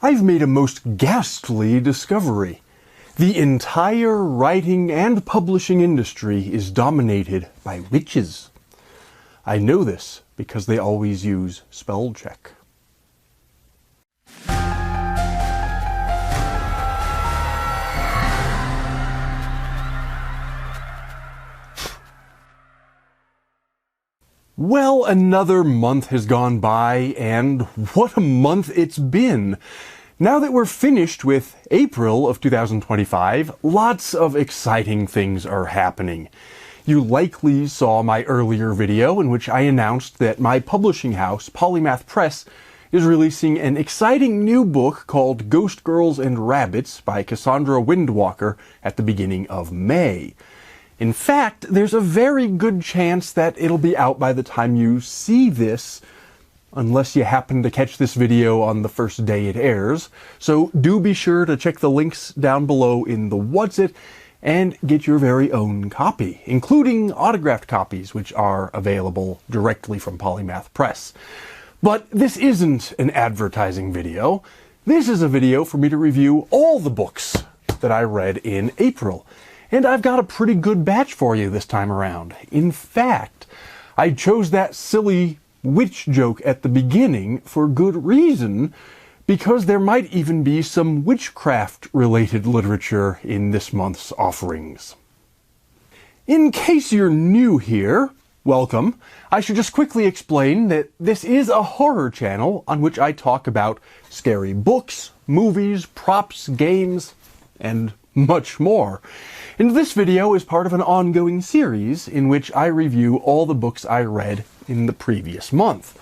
I've made a most ghastly discovery. The entire writing and publishing industry is dominated by witches. I know this because they always use spell check. Well, another month has gone by, and what a month it's been! Now that we're finished with April of 2025, lots of exciting things are happening. You likely saw my earlier video in which I announced that my publishing house, Polymath Press, is releasing an exciting new book called Ghost Girls and Rabbits by Cassandra Windwalker at the beginning of May. In fact, there's a very good chance that it'll be out by the time you see this, unless you happen to catch this video on the first day it airs. So do be sure to check the links down below in the What's It and get your very own copy, including autographed copies, which are available directly from Polymath Press. But this isn't an advertising video. This is a video for me to review all the books that I read in April. And I've got a pretty good batch for you this time around. In fact, I chose that silly witch joke at the beginning for good reason, because there might even be some witchcraft-related literature in this month's offerings. In case you're new here, welcome. I should just quickly explain that this is a horror channel on which I talk about scary books, movies, props, games, and much more. And this video is part of an ongoing series in which I review all the books I read in the previous month.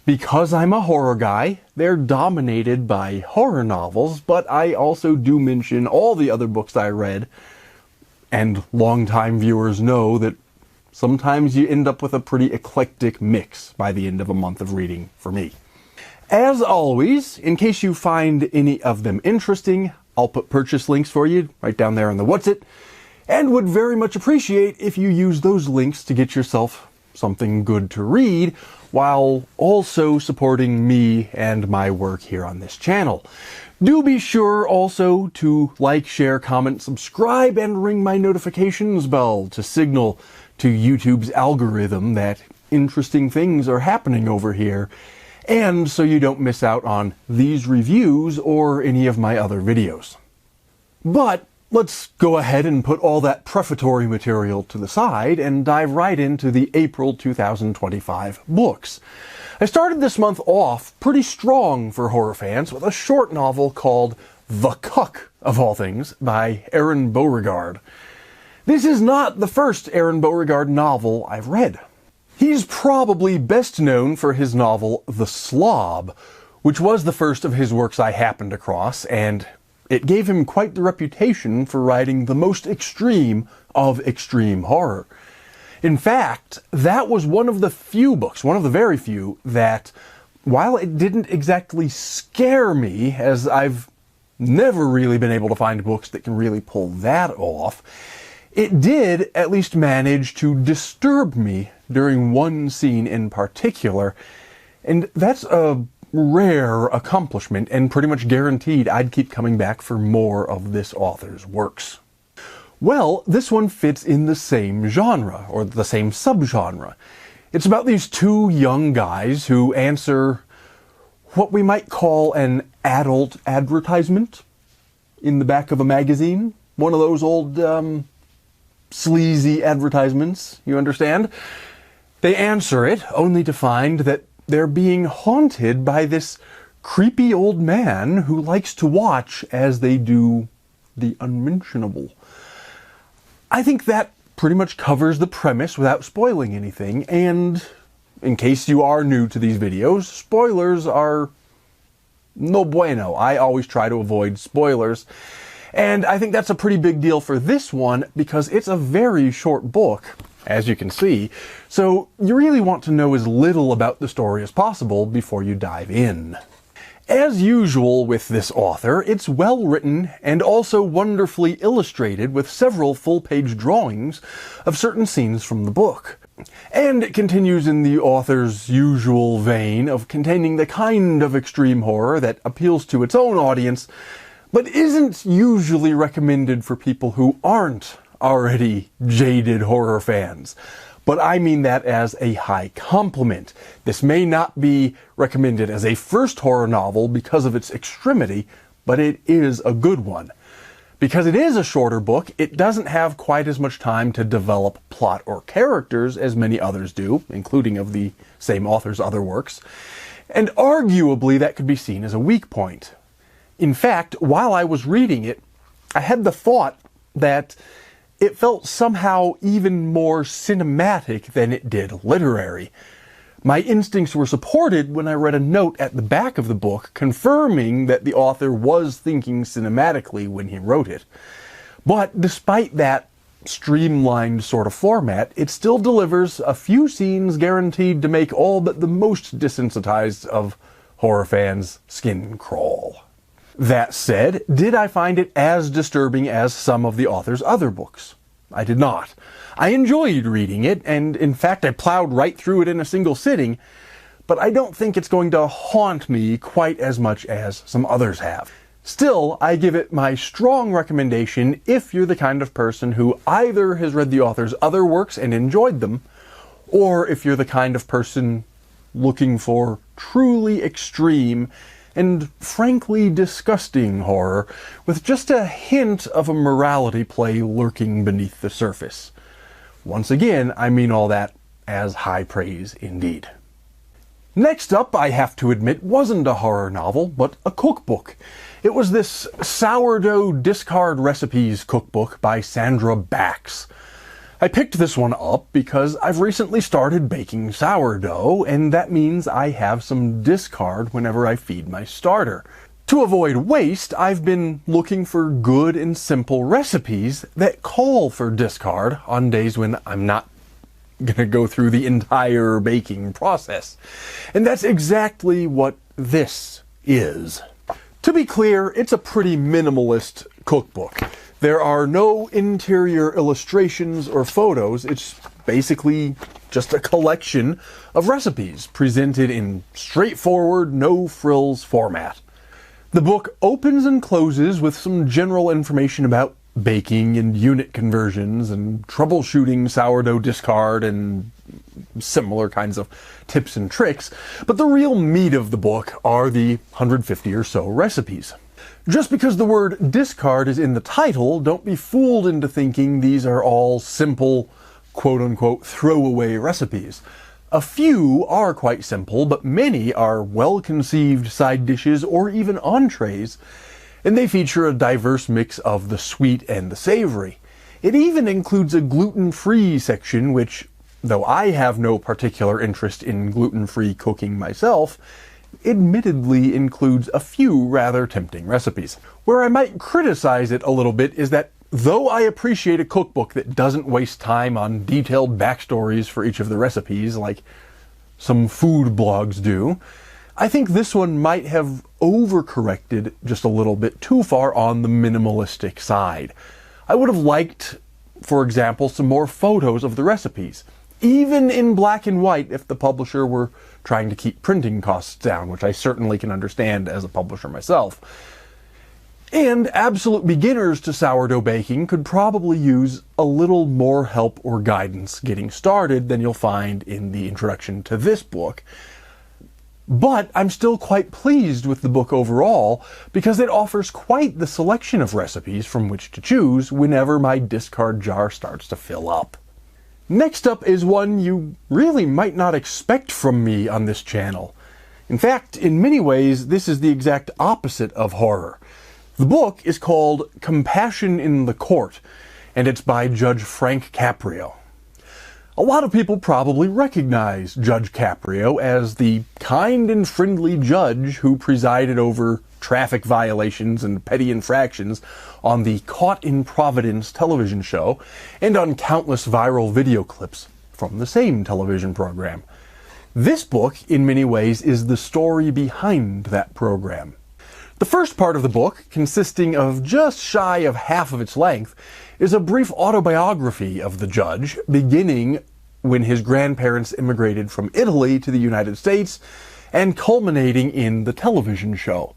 Because I'm a horror guy, they're dominated by horror novels, but I also do mention all the other books I read, and longtime viewers know that sometimes you end up with a pretty eclectic mix by the end of a month of reading for me. As always, in case you find any of them interesting, I'll put purchase links for you right down there in the What's It, and would very much appreciate if you use those links to get yourself something good to read, while also supporting me and my work here on this channel. Do be sure also to like, share, comment, subscribe, and ring my notifications bell to signal to YouTube's algorithm that interesting things are happening over here, and so you don't miss out on these reviews or any of my other videos. But let's go ahead and put all that prefatory material to the side and dive right into the April 2025 books. I started this month off pretty strong for horror fans with a short novel called The Cuck, of all things, by Aaron Beauregard. This is not the first Aaron Beauregard novel I've read. He's probably best known for his novel The Slob, which was the first of his works I happened across, and it gave him quite the reputation for writing the most extreme of extreme horror. In fact, that was one of the few books, one of the very few, that, while it didn't exactly scare me, as I've never really been able to find books that can really pull that off, it did at least manage to disturb me during one scene in particular, and that's a rare accomplishment and pretty much guaranteed I'd keep coming back for more of this author's works. Well, this one fits in the same genre, or the same subgenre. It's about these two young guys who answer what we might call an adult advertisement in the back of a magazine. One of those old, sleazy advertisements, you understand? They answer it only to find that they're being haunted by this creepy old man who likes to watch as they do the unmentionable. I think that pretty much covers the premise without spoiling anything, and in case you are new to these videos, spoilers are no bueno. I always try to avoid spoilers, and I think that's a pretty big deal for this one because it's a very short book, as you can see, so you really want to know as little about the story as possible before you dive in. As usual with this author, it's well written and also wonderfully illustrated with several full-page drawings of certain scenes from the book. And it continues in the author's usual vein of containing the kind of extreme horror that appeals to its own audience, but isn't usually recommended for people who aren't already jaded horror fans. But I mean that as a high compliment. This may not be recommended as a first horror novel because of its extremity, but it is a good one. Because it is a shorter book, it doesn't have quite as much time to develop plot or characters as many others do, including of the same author's other works, and arguably that could be seen as a weak point. In fact, while I was reading it, I had the thought that it felt somehow even more cinematic than it did literary. My instincts were supported when I read a note at the back of the book confirming that the author was thinking cinematically when he wrote it. But despite that streamlined sort of format, it still delivers a few scenes guaranteed to make all but the most desensitized of horror fans' skin crawl. That said, did I find it as disturbing as some of the author's other books? I did not. I enjoyed reading it, and in fact I plowed right through it in a single sitting, but I don't think it's going to haunt me quite as much as some others have. Still, I give it my strong recommendation if you're the kind of person who either has read the author's other works and enjoyed them, or if you're the kind of person looking for truly extreme and frankly disgusting horror with just a hint of a morality play lurking beneath the surface. Once again, I mean all that as high praise indeed. Next up, I have to admit, wasn't a horror novel, but a cookbook. It was this sourdough discard recipes cookbook by Sandra Bax. I picked this one up because I've recently started baking sourdough, and that means I have some discard whenever I feed my starter. To avoid waste, I've been looking for good and simple recipes that call for discard on days when I'm not gonna go through the entire baking process. And that's exactly what this is. To be clear, it's a pretty minimalist cookbook. There are no interior illustrations or photos. It's basically just a collection of recipes presented in straightforward, no-frills format. The book opens and closes with some general information about baking and unit conversions and troubleshooting sourdough discard and similar kinds of tips and tricks, but the real meat of the book are the 150 or so recipes. Just because the word discard is in the title, don't be fooled into thinking these are all simple, quote-unquote, throwaway recipes. A few are quite simple, but many are well-conceived side dishes or even entrees, and they feature a diverse mix of the sweet and the savory. It even includes a gluten-free section, which, though I have no particular interest in gluten-free cooking myself, admittedly includes a few rather tempting recipes. Where I might criticize it a little bit is that though I appreciate a cookbook that doesn't waste time on detailed backstories for each of the recipes like some food blogs do, I think this one might have overcorrected just a little bit too far on the minimalistic side. I would have liked, for example, some more photos of the recipes, even in black and white if the publisher were trying to keep printing costs down, which I certainly can understand as a publisher myself. And absolute beginners to sourdough baking could probably use a little more help or guidance getting started than you'll find in the introduction to this book. But I'm still quite pleased with the book overall because it offers quite the selection of recipes from which to choose whenever my discard jar starts to fill up. Next up is one you really might not expect from me on this channel. In fact, in many ways, this is the exact opposite of horror. The book is called Compassion in the Court, and it's by Judge Frank Caprio. A lot of people probably recognize Judge Caprio as the kind and friendly judge who presided over traffic violations and petty infractions on the Caught in Providence television show and on countless viral video clips from the same television program. This book, in many ways, is the story behind that program. The first part of the book, consisting of just shy of half of its length, is a brief autobiography of the judge, beginning when his grandparents immigrated from Italy to the United States, and culminating in the television show.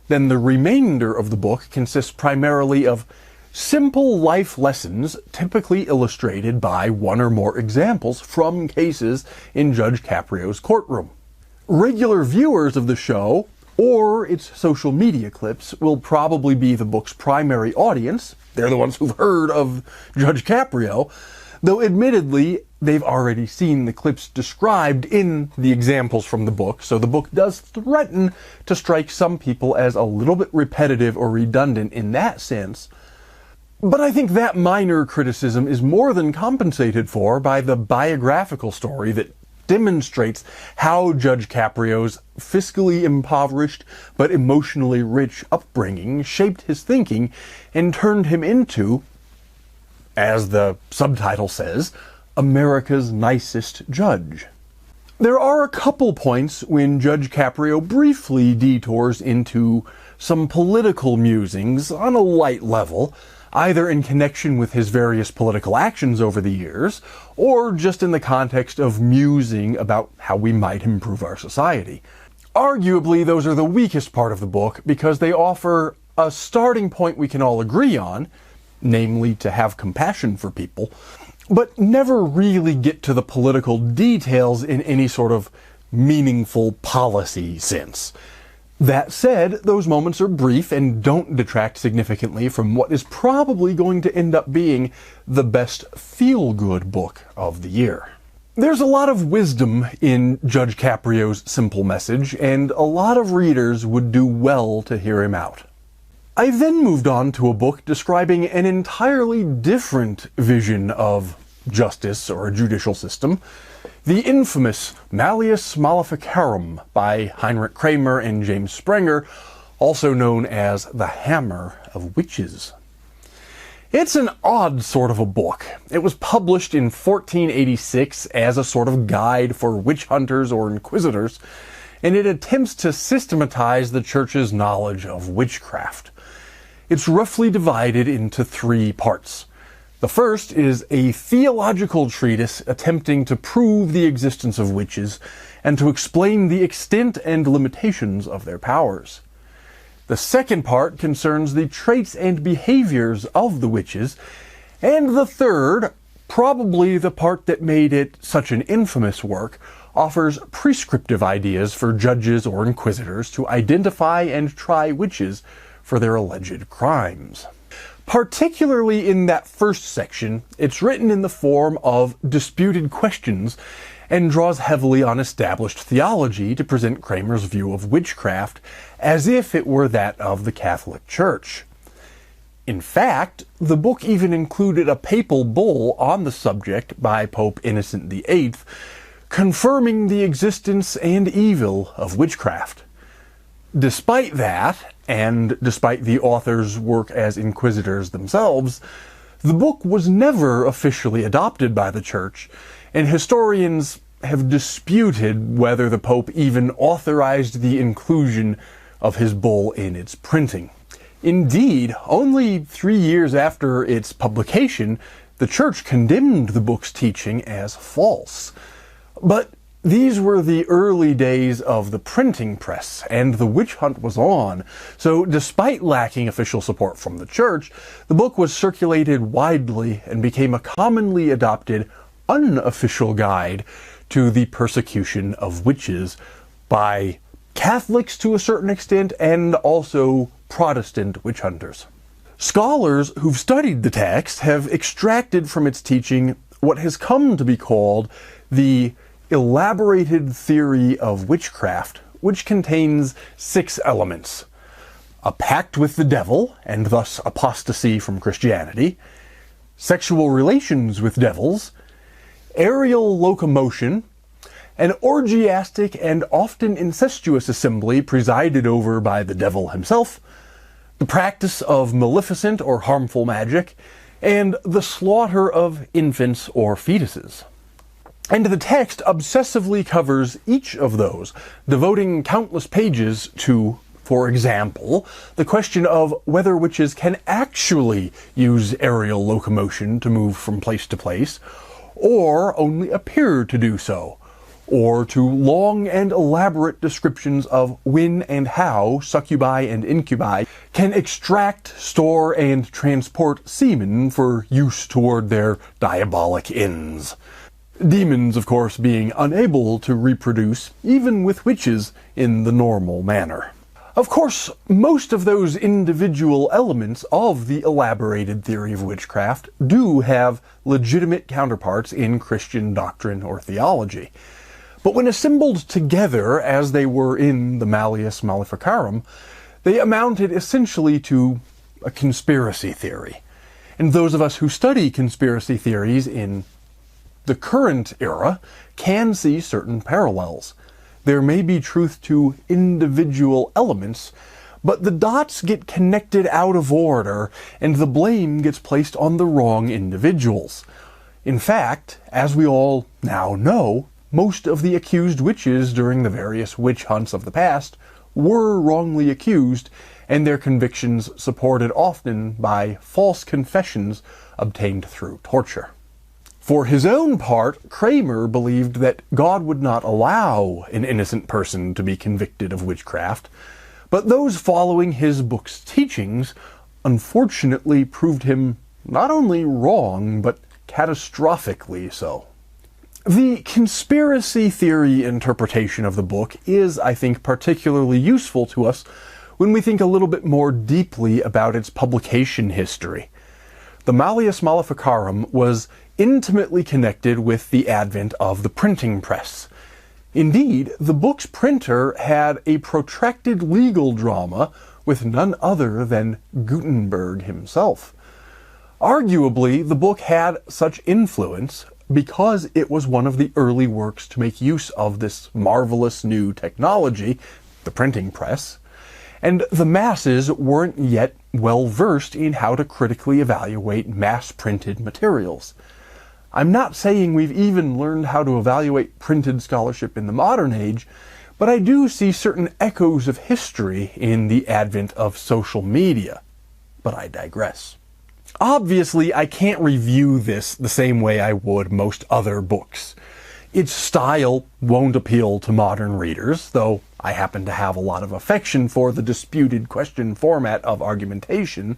Then the remainder of the book consists primarily of simple life lessons, typically illustrated by one or more examples from cases in Judge Caprio's courtroom. Regular viewers of the show, or its social media clips, will probably be the book's primary audience. They're the ones who've heard of Judge Caprio, though admittedly they've already seen the clips described in the examples from the book, so the book does threaten to strike some people as a little bit repetitive or redundant in that sense. But I think that minor criticism is more than compensated for by the biographical story that demonstrates how Judge Caprio's fiscally impoverished but emotionally rich upbringing shaped his thinking and turned him into, as the subtitle says, America's nicest judge. There are a couple points when Judge Caprio briefly detours into some political musings on a light level, either in connection with his various political actions over the years, or just in the context of musing about how we might improve our society. Arguably, those are the weakest part of the book because they offer a starting point we can all agree on, namely to have compassion for people, but never really get to the political details in any sort of meaningful policy sense. That said, those moments are brief and don't detract significantly from what is probably going to end up being the best feel-good book of the year. There's a lot of wisdom in Judge Caprio's simple message, and a lot of readers would do well to hear him out. I then moved on to a book describing an entirely different vision of justice or a judicial system, the infamous Malleus Maleficarum by Heinrich Kramer and James Sprenger, also known as The Hammer of Witches. It's an odd sort of a book. It was published in 1486 as a sort of guide for witch hunters or inquisitors, and it attempts to systematize the church's knowledge of witchcraft. It's roughly divided into 3 parts. The first is a theological treatise attempting to prove the existence of witches and to explain the extent and limitations of their powers. The second part concerns the traits and behaviors of the witches, and the third, probably the part that made it such an infamous work, offers prescriptive ideas for judges or inquisitors to identify and try witches for their alleged crimes. Particularly in that first section, it's written in the form of disputed questions and draws heavily on established theology to present Kramer's view of witchcraft as if it were that of the Catholic Church. In fact, the book even included a papal bull on the subject by Pope Innocent VIII, confirming the existence and evil of witchcraft. Despite that, and despite the author's work as inquisitors themselves, the book was never officially adopted by the Church, and historians have disputed whether the Pope even authorized the inclusion of his bull in its printing. Indeed, only 3 years after its publication, the Church condemned the book's teaching as false. But these were the early days of the printing press, and the witch hunt was on, so despite lacking official support from the Church, the book was circulated widely and became a commonly adopted, unofficial guide to the persecution of witches by Catholics to a certain extent, and also Protestant witch hunters. Scholars who've studied the text have extracted from its teaching what has come to be called the elaborated theory of witchcraft, which contains 6 elements: a pact with the devil, and thus apostasy from Christianity; sexual relations with devils; aerial locomotion; an orgiastic and often incestuous assembly presided over by the devil himself; the practice of maleficent or harmful magic; and the slaughter of infants or fetuses. And the text obsessively covers each of those, devoting countless pages to, for example, the question of whether witches can actually use aerial locomotion to move from place to place, or only appear to do so, or to long and elaborate descriptions of when and how succubi and incubi can extract, store, and transport semen for use toward their diabolic ends. Demons, of course, being unable to reproduce, even with witches, in the normal manner. Of course, most of those individual elements of the elaborated theory of witchcraft do have legitimate counterparts in Christian doctrine or theology. But when assembled together, as they were in the Malleus Maleficarum, they amounted essentially to a conspiracy theory. And those of us who study conspiracy theories in the current era can see certain parallels. There may be truth to individual elements, but the dots get connected out of order, and the blame gets placed on the wrong individuals. In fact, as we all now know, most of the accused witches during the various witch hunts of the past were wrongly accused, and their convictions supported often by false confessions obtained through torture. For his own part, Kramer believed that God would not allow an innocent person to be convicted of witchcraft, but those following his book's teachings unfortunately proved him not only wrong, but catastrophically so. The conspiracy theory interpretation of the book is, I think, particularly useful to us when we think a little bit more deeply about its publication history. The Malleus Maleficarum was intimately connected with the advent of the printing press. Indeed, the book's printer had a protracted legal drama with none other than Gutenberg himself. Arguably, the book had such influence because it was one of the early works to make use of this marvelous new technology, the printing press, and the masses weren't yet well versed in how to critically evaluate mass-printed materials. I'm not saying we've even learned how to evaluate printed scholarship in the modern age, but I do see certain echoes of history in the advent of social media. But I digress. Obviously, I can't review this the same way I would most other books. Its style won't appeal to modern readers, though I happen to have a lot of affection for the disputed question format of argumentation.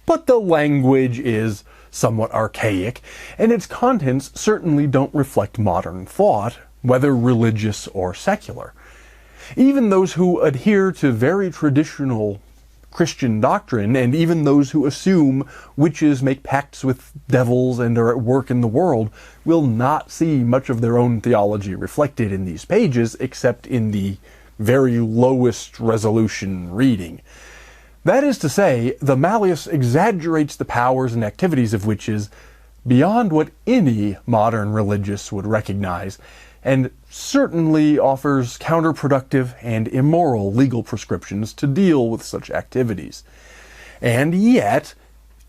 But the language is somewhat archaic, and its contents certainly don't reflect modern thought, whether religious or secular. Even those who adhere to very traditional Christian doctrine, and even those who assume witches make pacts with devils and are at work in the world, will not see much of their own theology reflected in these pages, except in the very lowest resolution reading. That is to say, the Malleus exaggerates the powers and activities of witches beyond what any modern religious would recognize, and certainly offers counterproductive and immoral legal prescriptions to deal with such activities. And yet,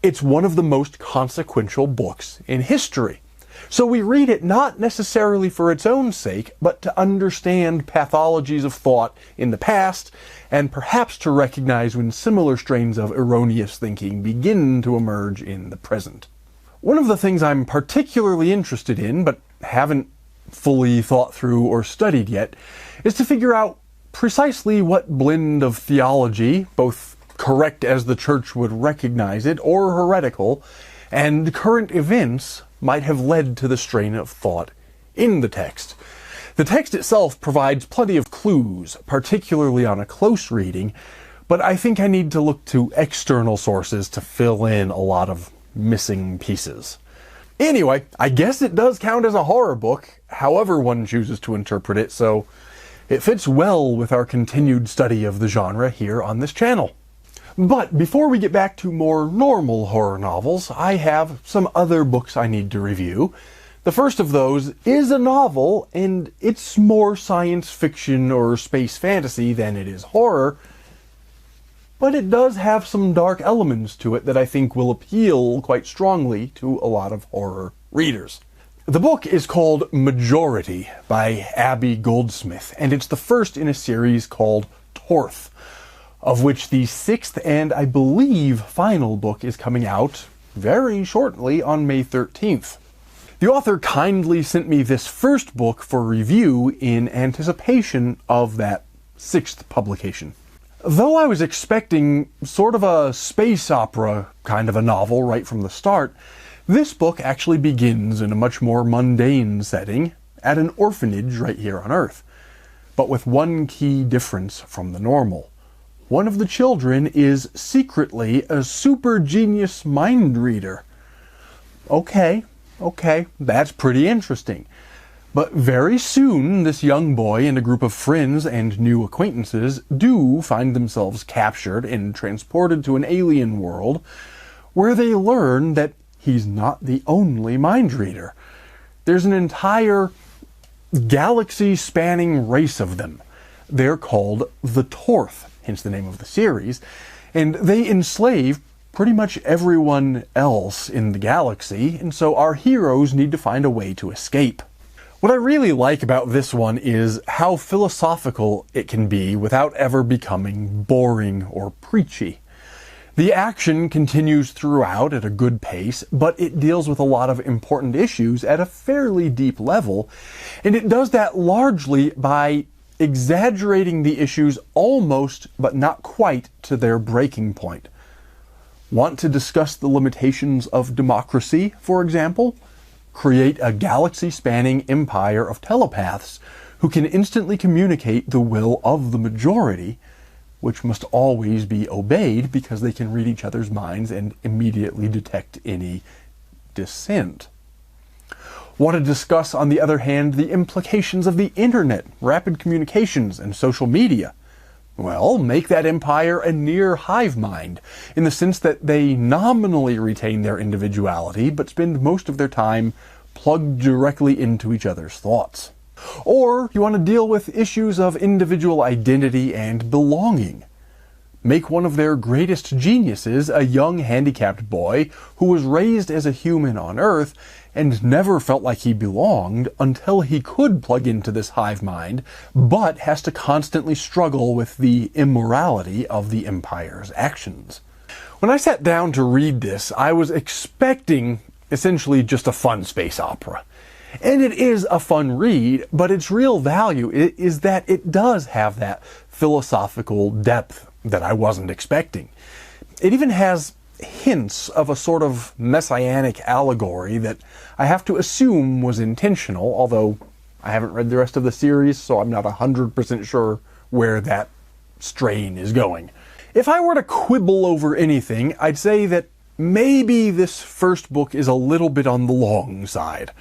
it's one of the most consequential books in history. So we read it not necessarily for its own sake, but to understand pathologies of thought in the past, and perhaps to recognize when similar strains of erroneous thinking begin to emerge in the present. One of the things I'm particularly interested in, but haven't fully thought through or studied yet, is to figure out precisely what blend of theology, both correct as the Church would recognize it, or heretical, and current events might have led to the strain of thought in the text. The text itself provides plenty of clues, particularly on a close reading, but I think I need to look to external sources to fill in a lot of missing pieces. Anyway, I guess it does count as a horror book, however one chooses to interpret it, so it fits well with our continued study of the genre here on this channel. But before we get back to more normal horror novels, I have some other books I need to review. The first of those is a novel, and it's more science fiction or space fantasy than it is horror, but it does have some dark elements to it that I think will appeal quite strongly to a lot of horror readers. The book is called Majority by Abby Goldsmith, and it's the first in a series called Torth, of which the sixth and I believe final book is coming out very shortly on May 13th. The author kindly sent me this first book for review in anticipation of that 6th publication. Though I was expecting sort of a space opera kind of a novel right from the start, this book actually begins in a much more mundane setting at an orphanage right here on Earth, but with one key difference from the normal. One of the children is secretly a super genius mind reader. Okay, that's pretty interesting. But very soon, this young boy and a group of friends and new acquaintances do find themselves captured and transported to an alien world where they learn that he's not the only mind reader. There's an entire galaxy-spanning race of them. They're called the Torth, hence the name of the series, and they enslave pretty much everyone else in the galaxy, and so our heroes need to find a way to escape. What I really like about this one is how philosophical it can be without ever becoming boring or preachy. The action continues throughout at a good pace, but it deals with a lot of important issues at a fairly deep level, and it does that largely by exaggerating the issues almost, but not quite, to their breaking point. Want to discuss the limitations of democracy, for example? Create a galaxy-spanning empire of telepaths who can instantly communicate the will of the majority, which must always be obeyed because they can read each other's minds and immediately detect any dissent. Want to discuss, on the other hand, the implications of the internet, rapid communications, and social media? Well, make that empire a near hive mind, in the sense that they nominally retain their individuality, but spend most of their time plugged directly into each other's thoughts. Or you want to deal with issues of individual identity and belonging. Make one of their greatest geniuses a young handicapped boy who was raised as a human on Earth and never felt like he belonged until he could plug into this hive mind, but has to constantly struggle with the immorality of the Empire's actions. When I sat down to read this, I was expecting essentially just a fun space opera. And it is a fun read, but its real value is that it does have that philosophical depth that I wasn't expecting. It even has hints of a sort of messianic allegory that I have to assume was intentional, although I haven't read the rest of the series, so I'm not 100% sure where that strain is going. If I were to quibble over anything, I'd say that maybe this first book is a little bit on the long side.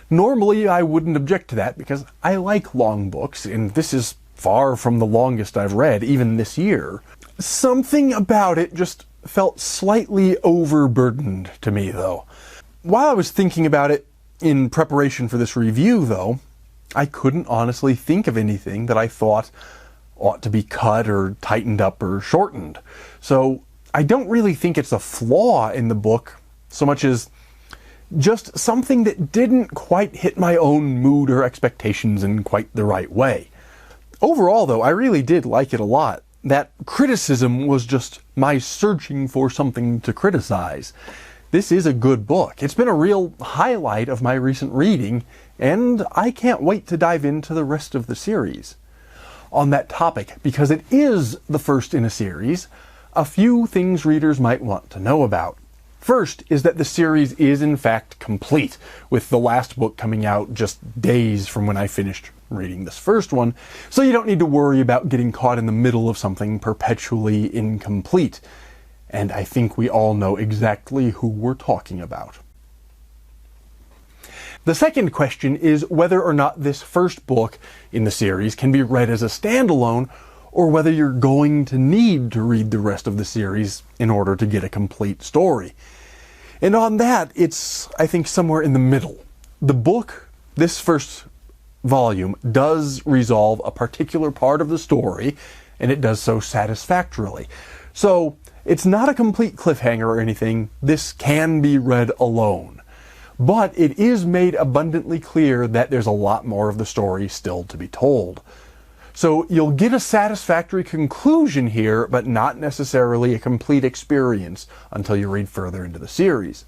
Normally, I wouldn't object to that because I like long books, and this is far from the longest I've read, even this year. Something about it just felt slightly overburdened to me, though. While I was thinking about it in preparation for this review, though, I couldn't honestly think of anything that I thought ought to be cut or tightened up or shortened. So I don't really think it's a flaw in the book so much as just something that didn't quite hit my own mood or expectations in quite the right way. Overall, though, I really did like it a lot. That criticism was just my searching for something to criticize. This is a good book. It's been a real highlight of my recent reading, and I can't wait to dive into the rest of the series. On that topic, because it is the first in a series, a few things readers might want to know about. First is that the series is in fact complete, with the last book coming out just days from when I finished reading this first one, so you don't need to worry about getting caught in the middle of something perpetually incomplete. And I think we all know exactly who we're talking about. The second question is whether or not this first book in the series can be read as a standalone, or whether you're going to need to read the rest of the series in order to get a complete story. And on that, it's, I think, somewhere in the middle. The book, this first volume, does resolve a particular part of the story, and it does so satisfactorily. So, it's not a complete cliffhanger or anything. This can be read alone. But it is made abundantly clear that there's a lot more of the story still to be told. So you'll get a satisfactory conclusion here, but not necessarily a complete experience until you read further into the series.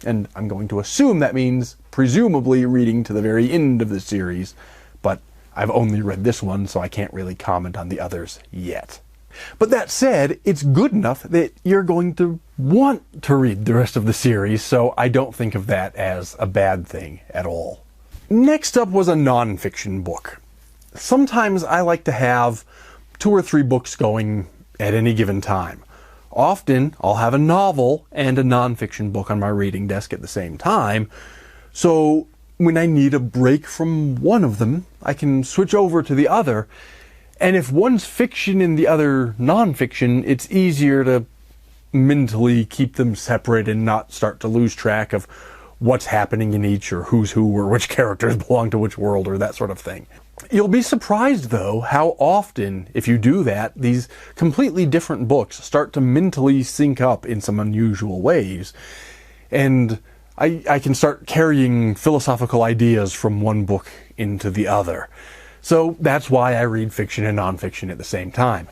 and I'm going to assume that means presumably reading to the very end of the series, but I've only read this one, so I can't really comment on the others yet. But that said, it's good enough that you're going to want to read the rest of the series, so I don't think of that as a bad thing at all. Next up was a nonfiction book. Sometimes I like to have 2 or 3 books going at any given time. Often, I'll have a novel and a nonfiction book on my reading desk at the same time, so when I need a break from one of them, I can switch over to the other, and if one's fiction and the other nonfiction, it's easier to mentally keep them separate and not start to lose track of what's happening in each, or who's who, or which characters belong to which world, or that sort of thing. You'll be surprised, though, how often, if you do that, these completely different books start to mentally sync up in some unusual ways. And I can start carrying philosophical ideas from one book into the other. So that's why I read fiction and nonfiction at the same time.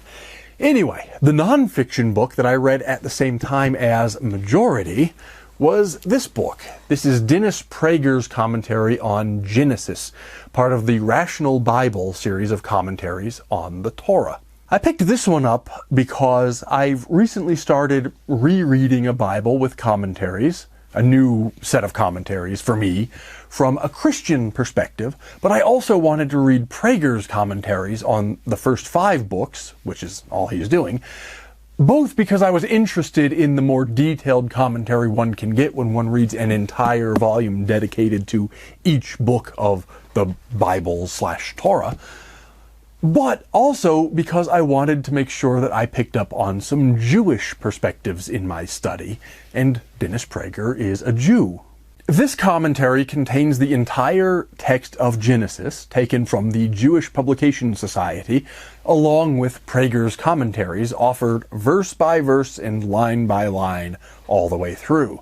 Anyway, the nonfiction book that I read at the same time as majority was this book. This is Dennis Prager's commentary on Genesis, part of the Rational Bible series of commentaries on the Torah. I picked this one up because I've recently started rereading a Bible with commentaries, a new set of commentaries for me, from a Christian perspective, but I also wanted to read Prager's commentaries on the first 5 books, which is all he's doing, both because I was interested in the more detailed commentary one can get when one reads an entire volume dedicated to each book of the Bible/Torah, but also because I wanted to make sure that I picked up on some Jewish perspectives in my study, and Dennis Prager is a Jew. This commentary contains the entire text of Genesis, taken from the Jewish Publication Society, along with Prager's commentaries, offered verse by verse and line by line all the way through.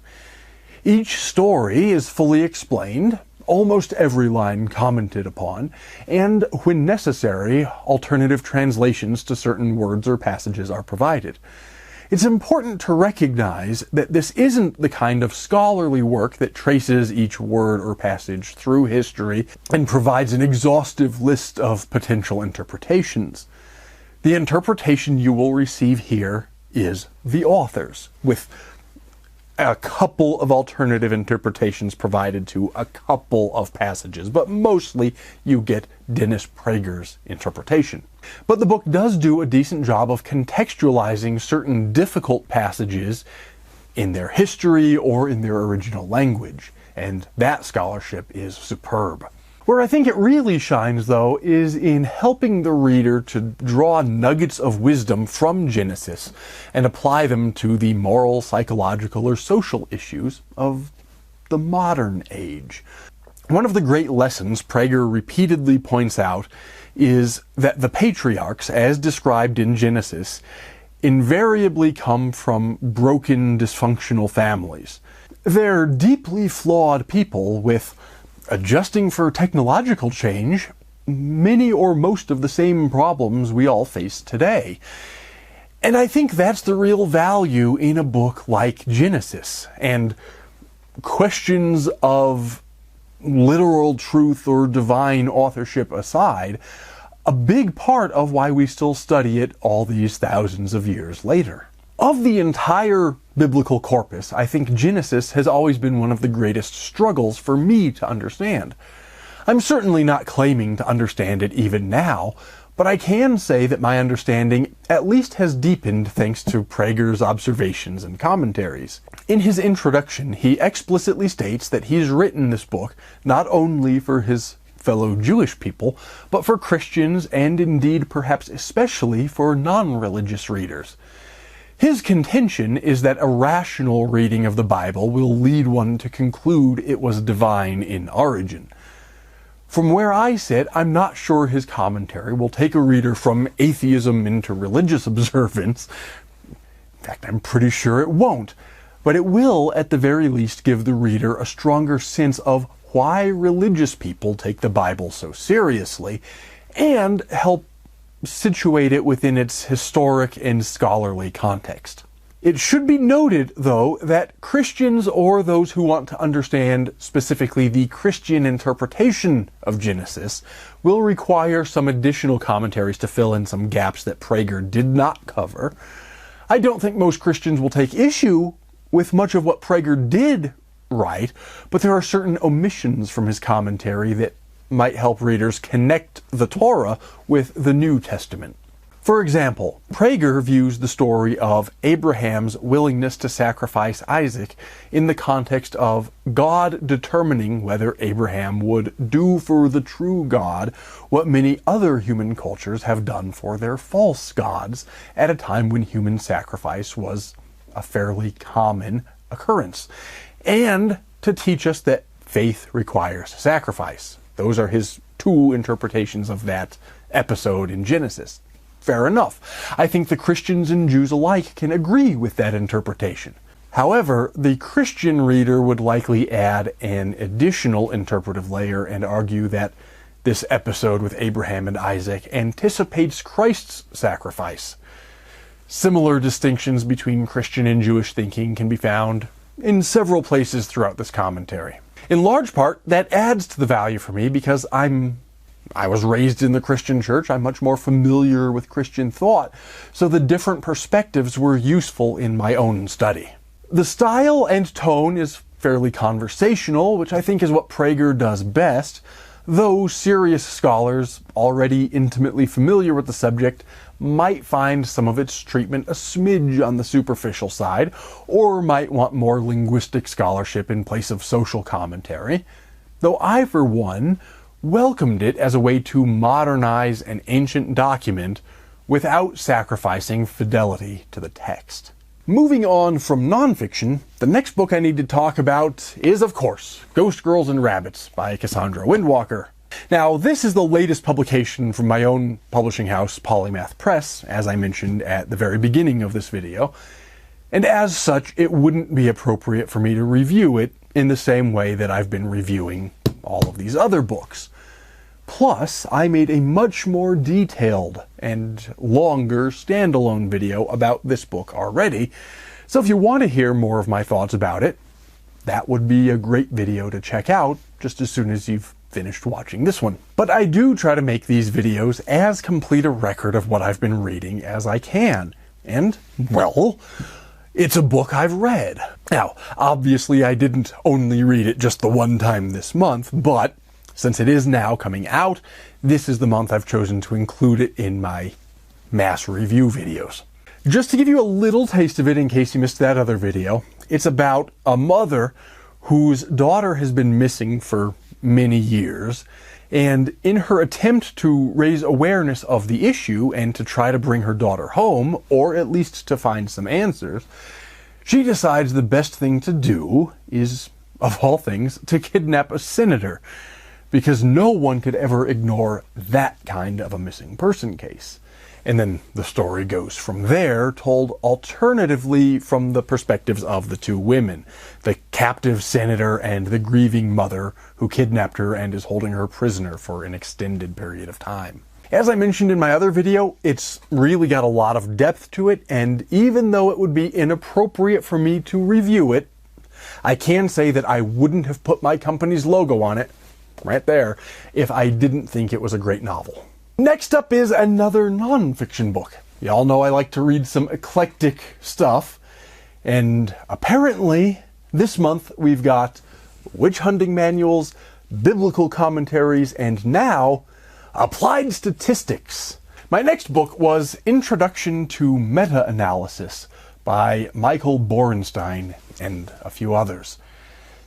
Each story is fully explained, almost every line commented upon, and, when necessary, alternative translations to certain words or passages are provided. It's important to recognize that this isn't the kind of scholarly work that traces each word or passage through history and provides an exhaustive list of potential interpretations. The interpretation you will receive here is the author's, with a couple of alternative interpretations provided to a couple of passages, but mostly you get Dennis Prager's interpretation. But the book does do a decent job of contextualizing certain difficult passages in their history or in their original language, and that scholarship is superb. Where I think it really shines, though, is in helping the reader to draw nuggets of wisdom from Genesis and apply them to the moral, psychological, or social issues of the modern age. One of the great lessons Prager repeatedly points out is that the patriarchs, as described in Genesis, invariably come from broken, dysfunctional families. They're deeply flawed people with, adjusting for technological change, many or most of the same problems we all face today. And I think that's the real value in a book like Genesis. And questions of literal truth or divine authorship aside, a big part of why we still study it all these thousands of years later. Of the entire biblical corpus, I think Genesis has always been one of the greatest struggles for me to understand. I'm certainly not claiming to understand it even now, but I can say that my understanding at least has deepened thanks to Prager's observations and commentaries. In his introduction, he explicitly states that he's written this book not only for his fellow Jewish people, but for Christians and indeed perhaps especially for non-religious readers. His contention is that a rational reading of the Bible will lead one to conclude it was divine in origin. From where I sit, I'm not sure his commentary will take a reader from atheism into religious observance. In fact, I'm pretty sure it won't. But it will, at the very least, give the reader a stronger sense of why religious people take the Bible so seriously, and help situate it within its historic and scholarly context. It should be noted, though, that Christians or those who want to understand specifically the Christian interpretation of Genesis will require some additional commentaries to fill in some gaps that Prager did not cover. I don't think most Christians will take issue with much of what Prager did write, but there are certain omissions from his commentary that might help readers connect the Torah with the New Testament. For example, Prager views the story of Abraham's willingness to sacrifice Isaac in the context of God determining whether Abraham would do for the true God what many other human cultures have done for their false gods at a time when human sacrifice was a fairly common occurrence, and to teach us that faith requires sacrifice. Those are his two interpretations of that episode in Genesis. Fair enough. I think the Christians and Jews alike can agree with that interpretation. However, the Christian reader would likely add an additional interpretive layer and argue that this episode with Abraham and Isaac anticipates Christ's sacrifice. Similar distinctions between Christian and Jewish thinking can be found in several places throughout this commentary. In large part, that adds to the value for me because I was raised in the Christian church. I'm much more familiar with Christian thought, so the different perspectives were useful in my own study. The style and tone is fairly conversational, which I think is what Prager does best, though serious scholars already intimately familiar with the subject might find some of its treatment a smidge on the superficial side, or might want more linguistic scholarship in place of social commentary, though I, for one, welcomed it as a way to modernize an ancient document without sacrificing fidelity to the text. Moving on from nonfiction, the next book I need to talk about is, of course, Ghost Girls and Rabbits by Cassandra Windwalker. Now, this is the latest publication from my own publishing house, Polymath Press, as I mentioned at the very beginning of this video, and as such, it wouldn't be appropriate for me to review it in the same way that I've been reviewing all of these other books. Plus, I made a much more detailed and longer standalone video about this book already, so if you want to hear more of my thoughts about it, that would be a great video to check out just as soon as you've finished watching this one. But I do try to make these videos as complete a record of what I've been reading as I can, and, well, it's a book I've read. Now, obviously I didn't only read it just the one time this month, but since it is now coming out, this is the month I've chosen to include it in my mass review videos. Just to give you a little taste of it in case you missed that other video, it's about a mother whose daughter has been missing for many years, and in her attempt to raise awareness of the issue and to try to bring her daughter home, or at least to find some answers, she decides the best thing to do is, of all things, to kidnap a senator, because no one could ever ignore that kind of a missing person case. And then the story goes from there, told alternatively from the perspectives of the two women, the captive senator and the grieving mother who kidnapped her and is holding her prisoner for an extended period of time. As I mentioned in my other video, it's really got a lot of depth to it, and even though it would be inappropriate for me to review it, I can say that I wouldn't have put my company's logo on it, right there, if I didn't think it was a great novel. Next up is another nonfiction book. Y'all know I like to read some eclectic stuff, and apparently this month we've got witch hunting manuals, biblical commentaries, and now applied statistics. My next book was Introduction to Meta-Analysis by Michael Borenstein and a few others.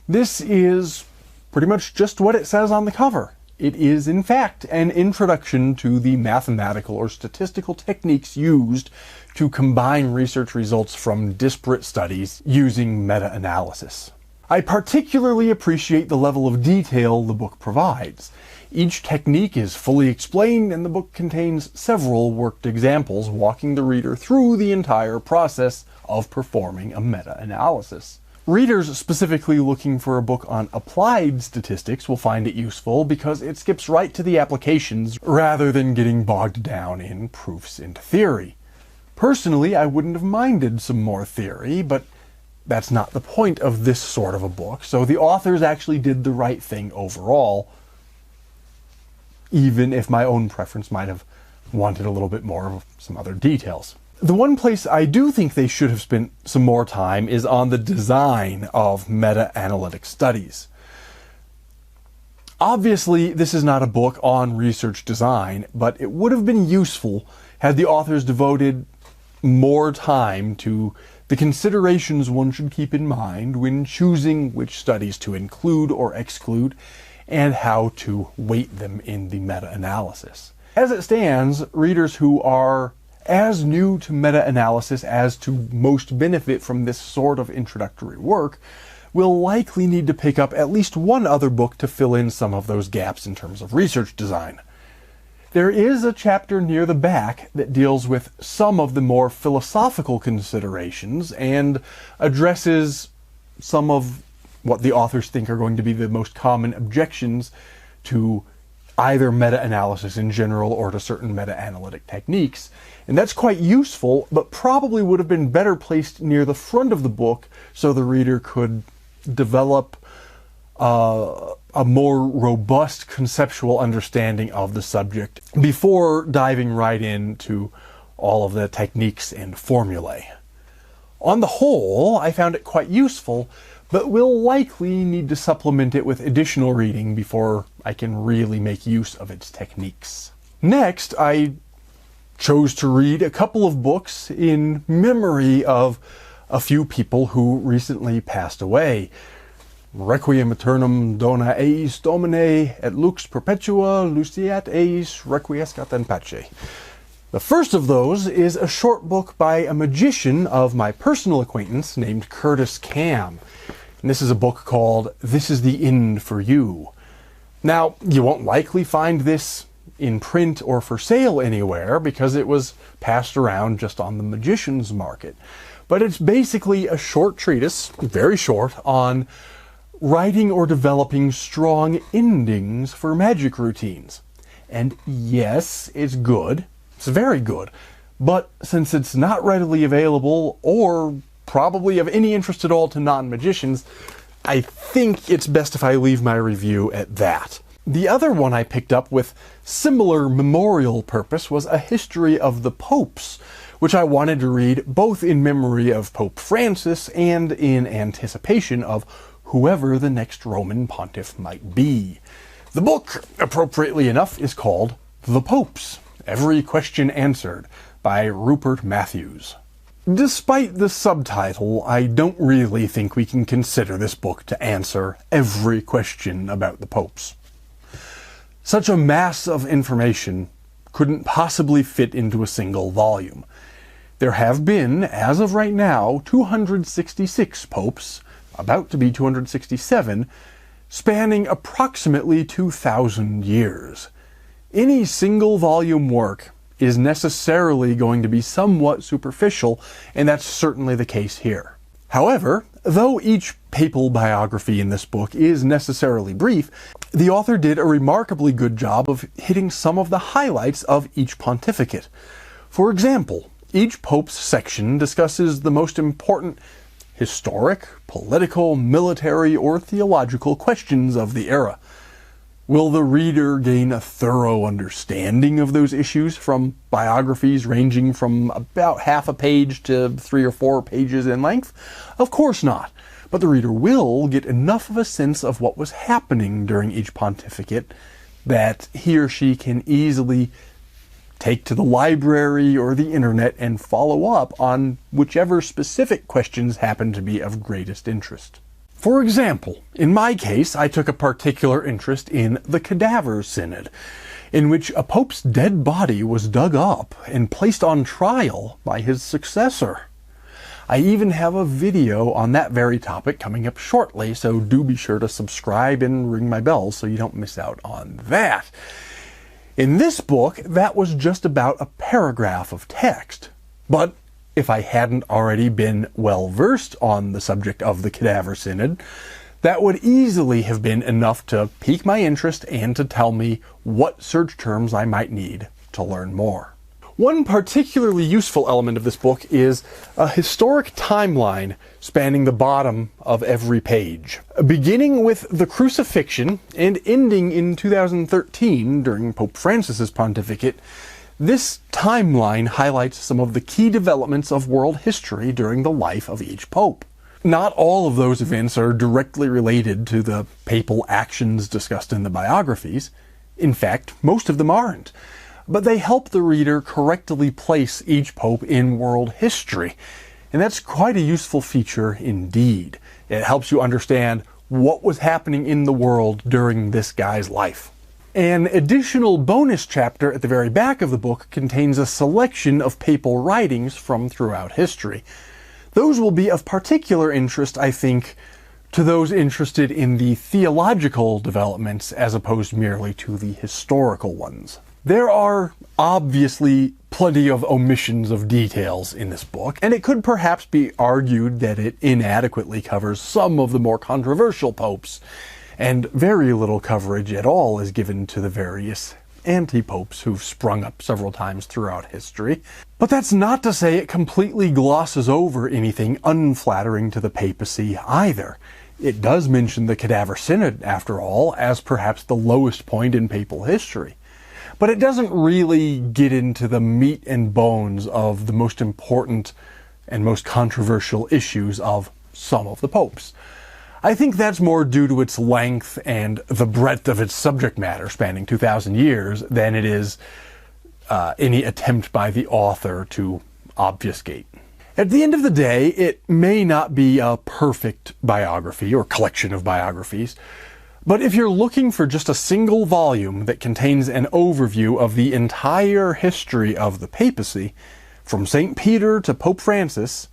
This is pretty much just what it says on the cover. It is, in fact, an introduction to the mathematical or statistical techniques used to combine research results from disparate studies using meta-analysis. I particularly appreciate the level of detail the book provides. Each technique is fully explained, and the book contains several worked examples walking the reader through the entire process of performing a meta-analysis. Readers specifically looking for a book on applied statistics will find it useful because it skips right to the applications rather than getting bogged down in proofs and theory. Personally, I wouldn't have minded some more theory, but that's not the point of this sort of a book, so the authors actually did the right thing overall, even if my own preference might have wanted a little bit more of some other details. The one place I do think they should have spent some more time is on the design of meta-analytic studies. Obviously, this is not a book on research design, but it would have been useful had the authors devoted more time to the considerations one should keep in mind when choosing which studies to include or exclude, and how to weight them in the meta-analysis. As it stands, readers who are as new to meta-analysis as to most benefit from this sort of introductory work will likely need to pick up at least one other book to fill in some of those gaps in terms of research design. There is a chapter near the back that deals with some of the more philosophical considerations and addresses some of what the authors think are going to be the most common objections to either meta-analysis in general or to certain meta-analytic techniques. And that's quite useful, but probably would have been better placed near the front of the book so the reader could develop a more robust conceptual understanding of the subject before diving right into all of the techniques and formulae. On the whole, I found it quite useful, but will likely need to supplement it with additional reading before I can really make use of its techniques. Next, I chose to read a couple of books in memory of a few people who recently passed away. Requiem aeternam dona eis Domine, et lux perpetua luceat eis requiescat in pace. The first of those is a short book by a magician of my personal acquaintance named Curtis Kam. And this is a book called This is the End for You. Now, you won't likely find this in print or for sale anywhere because it was passed around just on the magician's market. But it's basically a short treatise, very short, on writing or developing strong endings for magic routines. And yes, it's good. It's very good. But since it's not readily available or probably of any interest at all to non-magicians, I think it's best if I leave my review at that. The other one I picked up with similar memorial purpose was A History of the Popes, which I wanted to read both in memory of Pope Francis and in anticipation of whoever the next Roman pontiff might be. The book, appropriately enough, is called The Popes, Every Question Answered, by Rupert Matthews. Despite the subtitle, I don't really think we can consider this book to answer every question about the popes. Such a mass of information couldn't possibly fit into a single volume. There have been, as of right now, 266 popes, about to be 267, spanning approximately 2,000 years. Any single volume work is necessarily going to be somewhat superficial, and that's certainly the case here. However, though each papal biography in this book is necessarily brief, the author did a remarkably good job of hitting some of the highlights of each pontificate. For example, each pope's section discusses the most important historic, political, military, or theological questions of the era. Will the reader gain a thorough understanding of those issues from biographies ranging from about half a page to 3 or 4 pages in length? Of course not. But the reader will get enough of a sense of what was happening during each pontificate that he or she can easily take to the library or the internet and follow up on whichever specific questions happen to be of greatest interest. For example, in my case, I took a particular interest in the Cadaver Synod, in which a pope's dead body was dug up and placed on trial by his successor. I even have a video on that very topic coming up shortly, so do be sure to subscribe and ring my bell so you don't miss out on that. In this book, that was just about a paragraph of text, but if I hadn't already been well versed on the subject of the Cadaver Synod, that would easily have been enough to pique my interest and to tell me what search terms I might need to learn more. One particularly useful element of this book is a historic timeline spanning the bottom of every page. Beginning with the crucifixion and ending in 2013 during Pope Francis's pontificate, this timeline highlights some of the key developments of world history during the life of each pope. Not all of those events are directly related to the papal actions discussed in the biographies. In fact, most of them aren't. But they help the reader correctly place each pope in world history. And that's quite a useful feature indeed. It helps you understand what was happening in the world during this guy's life. An additional bonus chapter at the very back of the book contains a selection of papal writings from throughout history. Those will be of particular interest, I think, to those interested in the theological developments as opposed merely to the historical ones. There are obviously plenty of omissions of details in this book, and it could perhaps be argued that it inadequately covers some of the more controversial popes, and very little coverage at all is given to the various anti-popes who've sprung up several times throughout history. But that's not to say it completely glosses over anything unflattering to the papacy either. It does mention the Cadaver Synod, after all, as perhaps the lowest point in papal history. But it doesn't really get into the meat and bones of the most important and most controversial issues of some of the popes. I think that's more due to its length and the breadth of its subject matter spanning 2,000 years than it is any attempt by the author to obfuscate. At the end of the day, it may not be a perfect biography or collection of biographies, but if you're looking for just a single volume that contains an overview of the entire history of the papacy, from St. Peter to Pope Francis,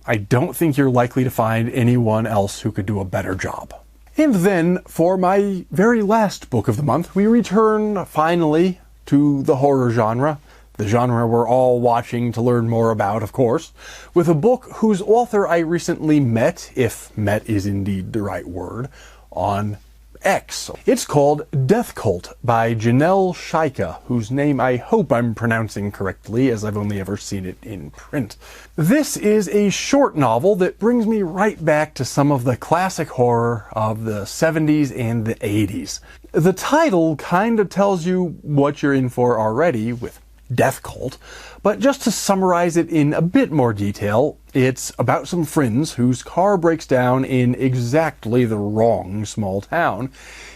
I don't think you're likely to find anyone else who could do a better job. And then, for my very last book of the month, we return, finally, to the horror genre, the genre we're all watching to learn more about, of course, with a book whose author I recently met, if met is indeed the right word, on X. It's called Death Cult by Janelle Shaika, whose name I hope I'm pronouncing correctly, as I've only ever seen it in print. This is a short novel that brings me right back to some of the classic horror of the 70s and the 80s. The title kind of tells you what you're in for already with Death Cult, but just to summarize it in a bit more detail, it's about some friends whose car breaks down in exactly the wrong small town,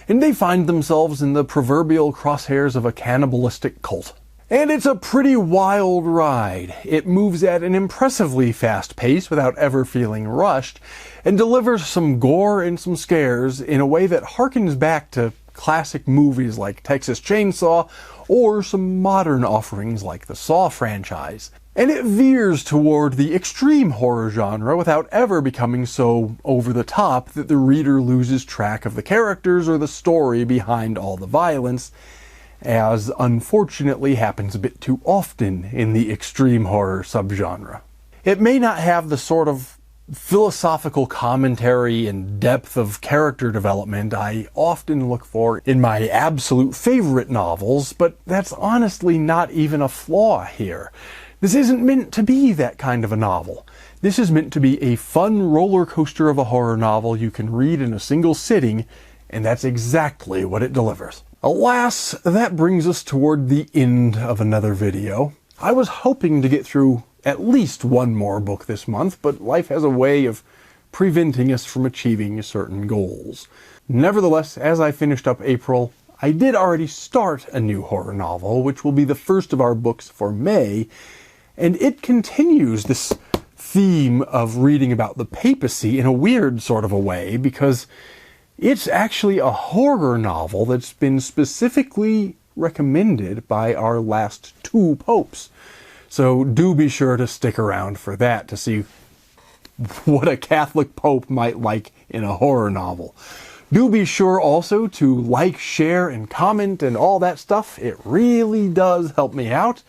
and they find themselves in the proverbial crosshairs of a cannibalistic cult. And it's a pretty wild ride. It moves at an impressively fast pace without ever feeling rushed, and delivers some gore and some scares in a way that harkens back to classic movies like Texas Chainsaw, or some modern offerings like the Saw franchise. And it veers toward the extreme horror genre without ever becoming so over the top that the reader loses track of the characters or the story behind all the violence, as unfortunately happens a bit too often in the extreme horror subgenre. It may not have the sort of philosophical commentary and depth of character development I often look for in my absolute favorite novels, but that's honestly not even a flaw here. This isn't meant to be that kind of a novel. This is meant to be a fun roller coaster of a horror novel you can read in a single sitting, and that's exactly what it delivers. Alas, that brings us toward the end of another video. I was hoping to get through at least one more book this month, but life has a way of preventing us from achieving certain goals. Nevertheless, as I finished up April, I did already start a new horror novel, which will be the first of our books for May, and it continues this theme of reading about the papacy in a weird sort of a way, because it's actually a horror novel that's been specifically recommended by our last two popes. So do be sure to stick around for that to see what a Catholic pope might like in a horror novel. Do be sure also to like, share, and comment and all that stuff. It really does help me out.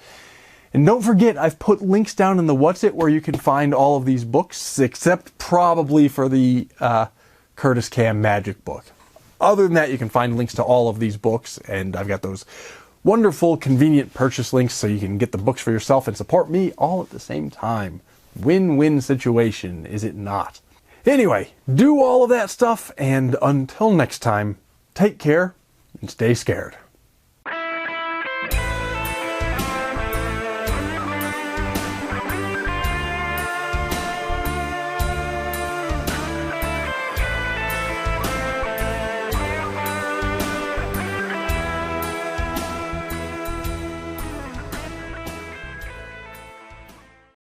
And don't forget, I've put links down in the What's It where you can find all of these books, except probably for the Curtis Kam magic book. Other than that, you can find links to all of these books, and I've got those Wonderful, convenient purchase links so you can get the books for yourself and support me all at the same time. Win-win situation, is it not? Anyway, do all of that stuff, and until next time, take care and stay scared.